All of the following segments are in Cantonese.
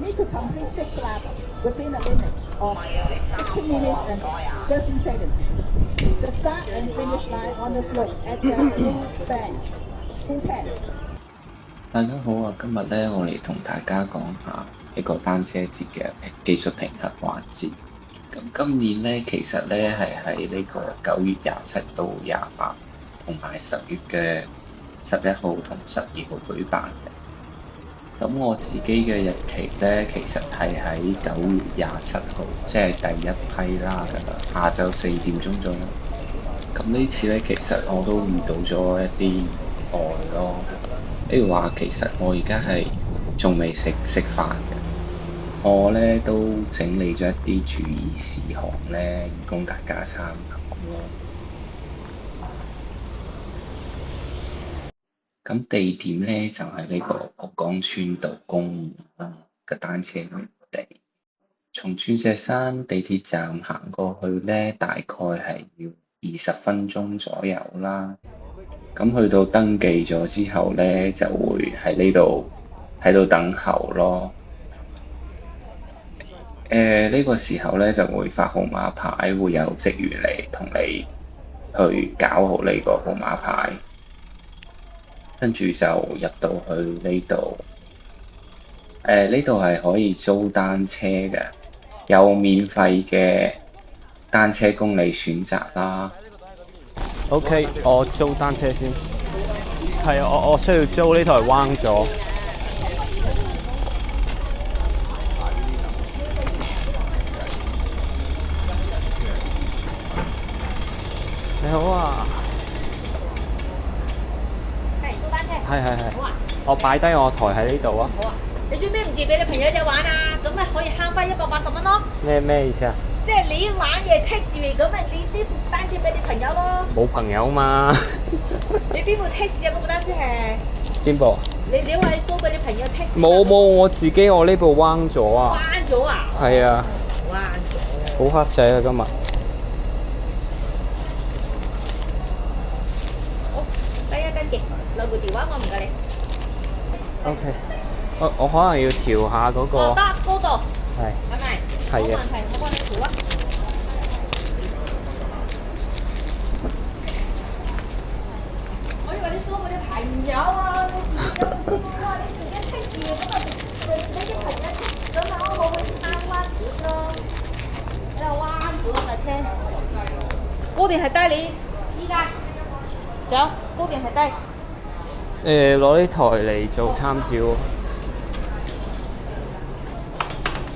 need to complete 6 laps within a limit of 16 minutes and 13 seconds. The start and finish line on the slope at the blue bench, full tent. 大家好啊！今日咧，我嚟同大家講下一個單車節嘅技術評核環節。咁今年咧，其實咧係喺呢個9月27到28，同埋10月嘅11號同12號舉辦嘅。咁我自己嘅日期咧，其實係喺9月27號，即係第一批啦㗎，下晝4點鐘左右。咁呢次咧，其實我都遇到咗一啲意外咯。比如話，其實我而家係仲未食飯嘅，我咧都整理咗一啲注意事項咧，以供大家參考咯。咁地點咧就係呢個蒲崗村道公園嘅單車園地，從鑽石山地鐵站行過去咧，大概係要20分鐘左右啦。咁去到登記咗之後咧，就會喺呢度等候咯。呢個時候咧就會發號碼牌，會有職員嚟同你去搞好呢個號碼牌，跟住就入到去呢度。呢度係可以租單車嘅，有免費嘅單車公里選擇啦。OK， 我租單車先。係啊，我需要租呢台彎咗。你好啊。係租單車。係。好啊。我擺低我台喺呢度啊。好啊。你做咩唔借俾你朋友仔玩啊？咁咪可以慳翻180蚊咯。咩意思啊？即係你玩嘢 taxi 咁咪你呢部單車俾你朋友咯。冇朋友嘛。你邊部 taxi 啊？嗰部單車係？邊部？你話你租俾你朋友 taxi？冇，我自己我呢部彎咗啊。彎咗啊？係啊。彎咗。好黑仔啊！今日。好，第一登記，留部電話我唔該你。OK， 我可能要調下嗰個。得高度。係。係咪？係嘅。冇問題，我幫你調啊。我以為你租俾你朋友啊，你自己有冇錢啊？你自己剔住咁啊，你啲朋友剔咁啊，我冇去慳翻錢咯。你又彎咗架車，高定係低？你依家走，高定係低？攞呢台嚟做參照。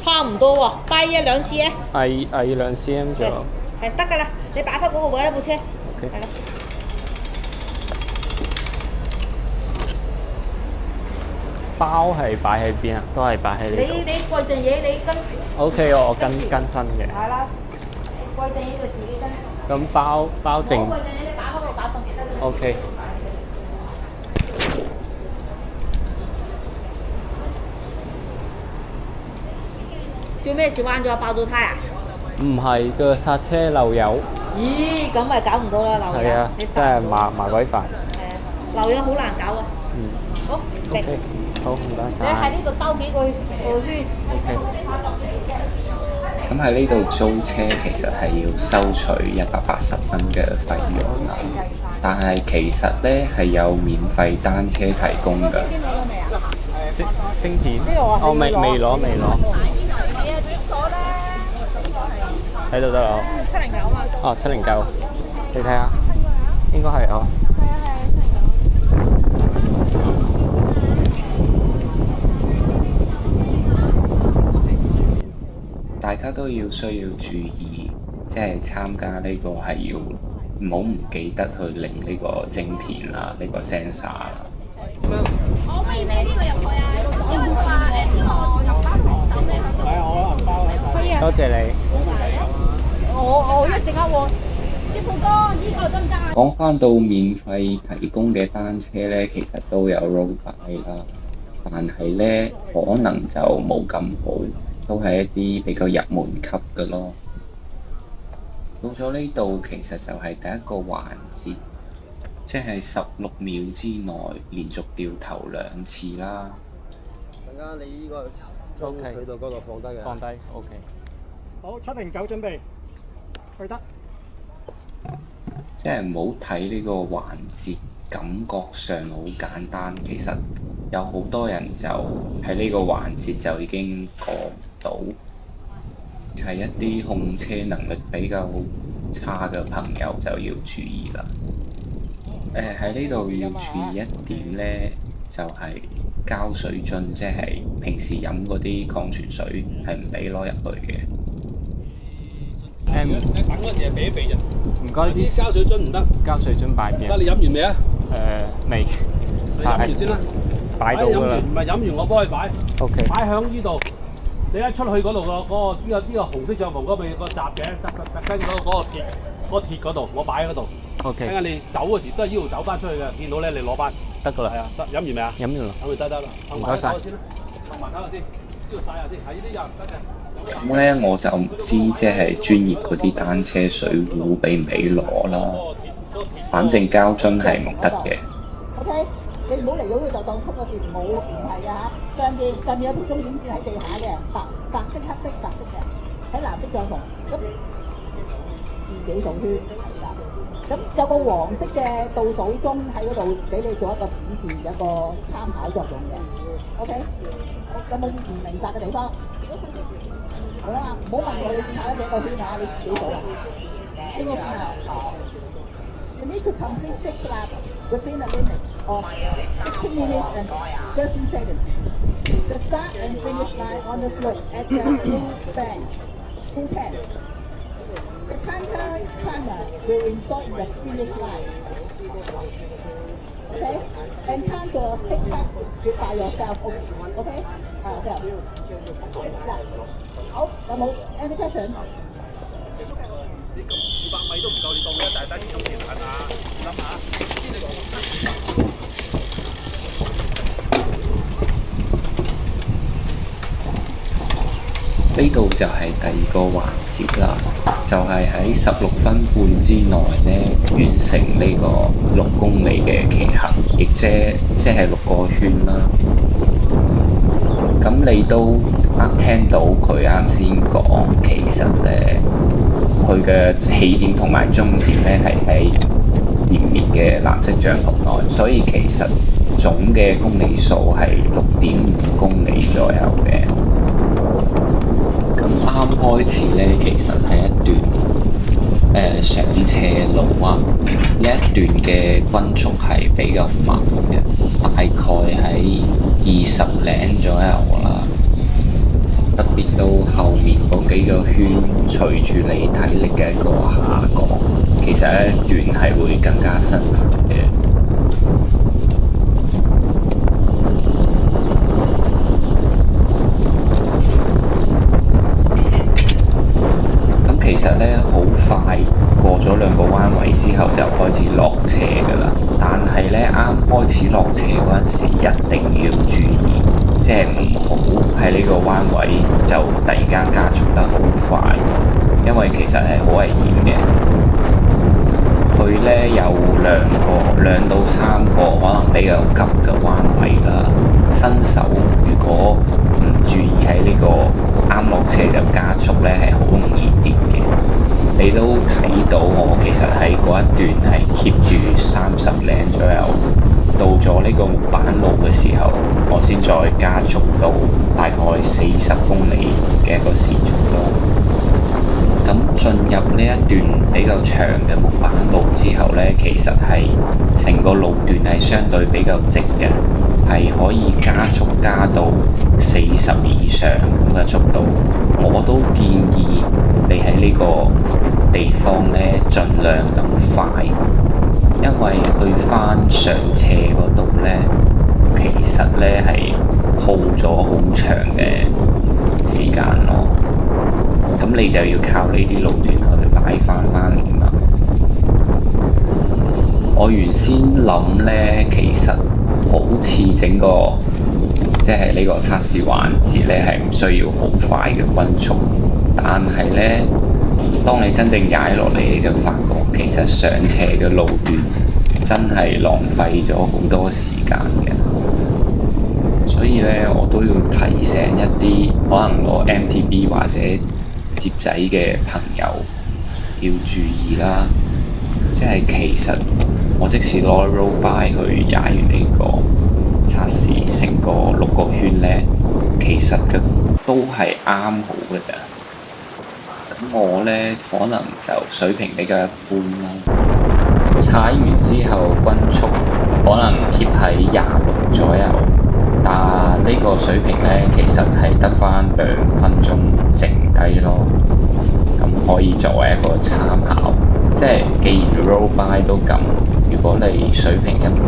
差唔多喎，低1-2 cm。矮2 cm 左右。係得㗎啦，你擺翻嗰個位啦部車。OK。係啦。包係擺喺邊啊？都係擺喺呢度。你貴陣嘢你跟。OK，我跟新嘅。係啦，貴陣嘢就自己跟。咁包剩。貴陣嘢你擺翻個架度就得啦。OK。做咩事彎咗啊？爆咗胎啊？唔係個剎車漏油。咦，咁咪搞唔到啦，漏油。係啊，真係麻鬼煩。係啊，漏油好難搞啊。好，嚟。OK， 好，唔該晒。你喺呢度兜幾個圈。OK。咁喺呢度租車其實係要收取180蚊嘅費用啦，但係其實咧係有免費單車提供嘅。晶片？我未攞。喺度得啦。709啊嘛。哦，709。你睇下，應該係哦。大家都需要注意，即係參加呢個係要唔記得去領呢個晶片啦，呢個 sensor 啦。可唔可以俾呢個入去啊？因為話呢個入包同手咩？係啊，我銀包可以啊。多謝你。我一陣間喎，師傅哥呢個得唔得啊？講翻到免費提供嘅單車咧，其實都有 road bike 啦，但係咧可能就冇咁好，都係一啲比較入門級嘅咯。到咗呢度，其實就係第一個環節，即係16秒之內連續掉頭2次啦。陣間你呢個將 OK 去到嗰度放低嘅。放低 OK。好，709準備，去得。即係唔好睇呢個環節，感覺上好簡單，其實有好多人就喺呢個環節就已經過唔到，係一啲控車能力比較差嘅朋友就要注意啦。喺呢度要注意一點呢，就係膠水樽，即係平時飲嗰啲礦泉水係唔俾攞入去嘅。你等嗰時係避一避啫。唔該啲膠水樽唔得。膠水樽擺邊？得你飲完未啊？未。你飲完先啦。擺到㗎啦。唔係飲完我幫你擺。OK。擺響呢度。你一出去嗰度呢個紅色帳篷嗰邊個閘嘅，跟嗰個鐵嗰度，我擺喺嗰度。OK。等下你走嗰時都係呢度走翻出去嘅，見到咧你攞翻。得㗎啦。係啊，得。飲完未啊？飲完啦。飲完得啦。唔該晒。先啦，同埋睇下先，呢度曬下先。係呢啲有得嘅。咁咧我就唔知即係專業嗰啲單車水壺俾唔俾攞啦，反正膠樽係唔得嘅。OK，你唔好嚟到呢度就當出個線，冇唔係嘅嚇。上面有條終點線喺地下嘅，白色黑色白色嘅，喺藍色帳篷。咁2幾數圈係啦。咁有個黃色嘅倒數鐘喺嗰度俾你做一個指示，有個參考作用嘅。OK，有冇唔明白嘅地方？好啦，唔好問我你跑咗幾個圈啊？你自己數啊？呢個圈啊？You need to complete 6 laps within a limit of 16 minutes and 13 seconds. The start and finish line on the slope at the blue band. Full 10. The timer will install in the finish line. Okay? And count your 6 laps by yourself. Okay? By yourself. 嗱，好，有冇 any question？你咁200米都唔夠你到嘅，但係等啲鐘時間啊，諗下。呢度就係第2個環節啦，就係喺16分半之內呢完成呢個6公里嘅騎行，亦即係6個圈啦。咁你都聽到佢啱先講，其實佢嘅起點同埋終點咧係喺連綿嘅藍色帳篷內，所以其實總嘅公里數係6.5公里左右嘅。咁啱開始咧，其實係一段上斜路啊，呢一段嘅均速係比較慢嘅，大概喺20零左右啦。特別到後面嗰幾個圈，隨住你體力嘅一個下降，其實呢段係會更加辛苦嘅。咁其實呢，好快過咗2個彎位之後就開始落斜㗎啦，但係呢，啱開始落斜嗰陣時一定要注意。即係唔好喺呢個彎位就突然間加速得好快，因為其實係好危險嘅。佢呢有2到3個可能比較急嘅彎位啦。新手如果唔注意喺呢個啱落斜就加速呢，係好容易跌嘅。你都睇到我其實喺嗰一段係 keep 住30零左右。到咗呢個木板路嘅時候，我先再加速到大概40公里嘅一個時速咯。咁進入呢一段比較長嘅木板路之後呢，其實係成個路段係相對比較直嘅，係可以加速加到40以上咁嘅速度。我都建議你喺呢個地方呢，盡量咁快。因為去翻上斜嗰度呢，其實呢係耗咗好長嘅時間咯。咁你就要靠呢啲路段去拉翻嚟啦。我原先諗呢，其實好似整個即係呢個測試環節呢，係唔需要好快嘅均速，但係呢，當你真正踩落嚟，你就發覺其實上斜嘅路段真係浪費咗好多時間嘅，所以以咧我都要提醒一啲可能攞 MTB 或者接仔嘅朋友要注意啦。即係其實我即使攞 road bike 去踩完呢個測試，成個6個圈咧，其實嘅都係啱好嘅咋。咁我咧可能就水平比較一般啦，踩完之後均速可能 keep 喺26左右，但呢個水平咧其實係得返2分鐘剩低咯。咁可以作為一個參考，即係既然 road bike 都咁，如果你水平一般，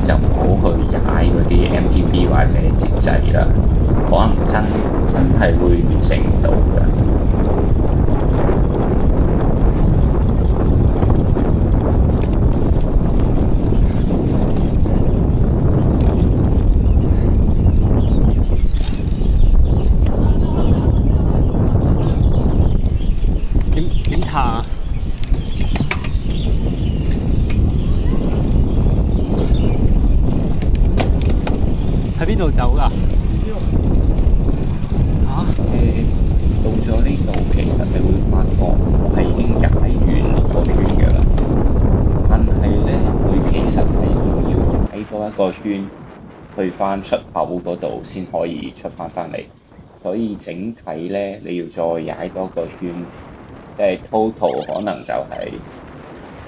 就唔好去踩嗰啲 MTB 或者接仔啦，可能真係會完成唔到㗎。點行啊？喺邊度走㗎？到咗呢度，其實你會發覺我係已經踩完6個圈㗎啦。但係咧，佢其實係仲要踩多一個圈，去返出口嗰度先可以出返嚟。所以整體咧，你要再踩多個圈，即係 total 可能就係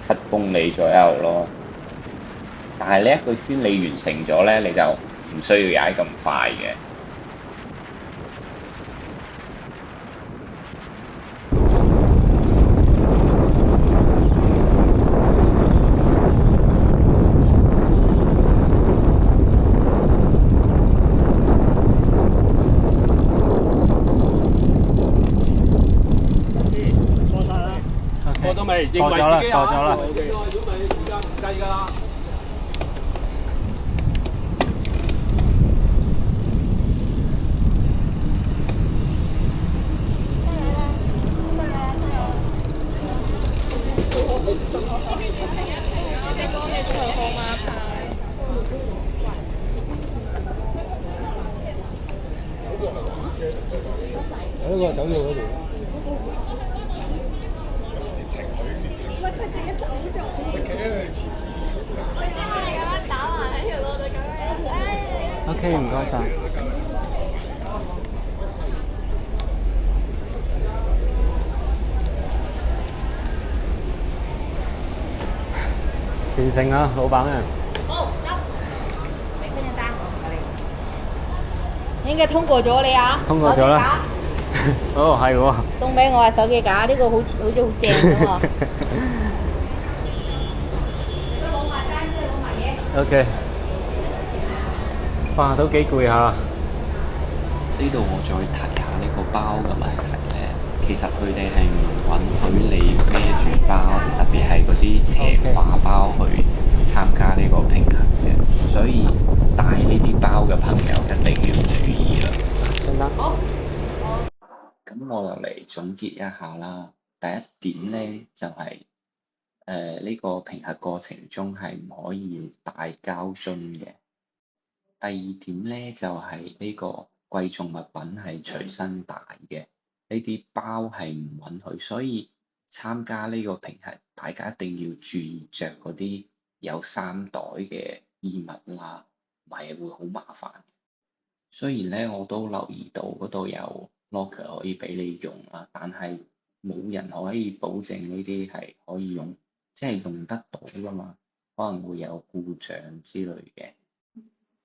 7公里左右咯。但係呢一個圈你完成咗咧，你就唔需要踩咁快嘅。過咗未？認為自己過咗啦。如果咪而家唔計㗎啦。呢個走咗嗰條。OK， 唔該晒。完成啦，老闆啊！好，得，俾佢張單我。應該通過咗你啊？通過咗啦。哦，係喎。送俾我啊手機架，呢個好似好正咁喎。攞埋單先，攞埋嘢。OK。哇，都幾攰下。呢度我再提下呢個包嘅問題咧，其實佢哋係唔允許你孭住包，特別係嗰啲斜槓包去參加呢個平衡嘅，所以帶呢啲包嘅朋友一定要注意啦。張單。好。咁我就嚟總結一下啦。第一點咧就係呢個評核過程中係唔可以帶膠樽嘅。第二點咧就係呢個貴重物品係隨身帶嘅，呢啲包係唔允許，所以參加呢個評核，大家一定要注意着嗰啲有3袋嘅衣物啦，唔係會好麻煩。雖然咧我都留意到嗰度有 locker 可以俾你用啦，但係冇人可以保證呢啲係可以用，即係用得到㗎嘛，可能會有故障之類嘅。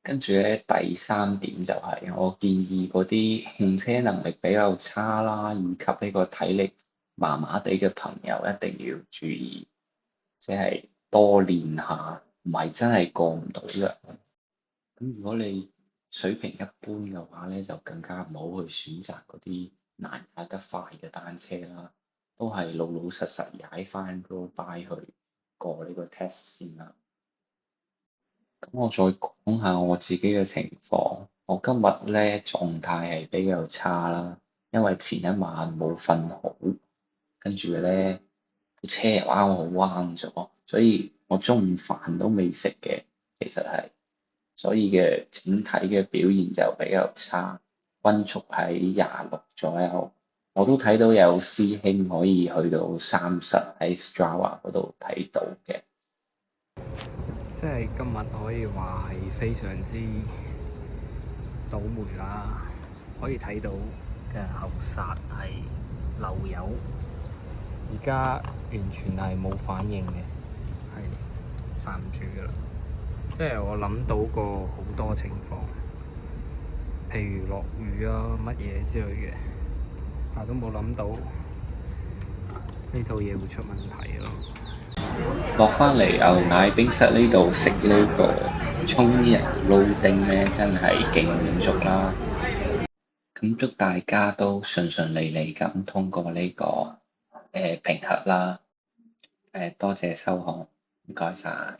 跟住咧，第3點就係我建議嗰啲控車能力比較差啦，以及呢個體力麻麻地嘅朋友一定要注意，即係多練下，唔係真係過唔到嘅。咁如果你水平一般嘅話咧，就更加唔好去選擇嗰啲難踩得快嘅單車啦，都係老老實實踩翻 road bike 去過呢個 test 先啦。咁我再講下我自己嘅情況，我今日咧狀態係比較差啦，因為前一晚冇瞓好，跟住咧車又啱好彎咗，所以我中午飯都未食嘅，其實係所以嘅整體嘅表現就比較差，均速喺26左右。我都睇到有師兄可以去到30喺 Strava 嗰度睇到嘅。即係今日可以話係非常之倒霉啦，可以睇到嘅後剎係漏油，而家完全係冇反應嘅，係剎唔住噶啦。即係我諗到過好多情況，譬如落雨啊乜嘢之類嘅，但都冇諗到呢套嘢會出問題咯。落返嚟牛奶冰室呢度食呢個葱油撈丁咧，真係勁滿足啦！咁祝大家都順順利利咁通過呢個評核啦！多謝收看，唔該晒。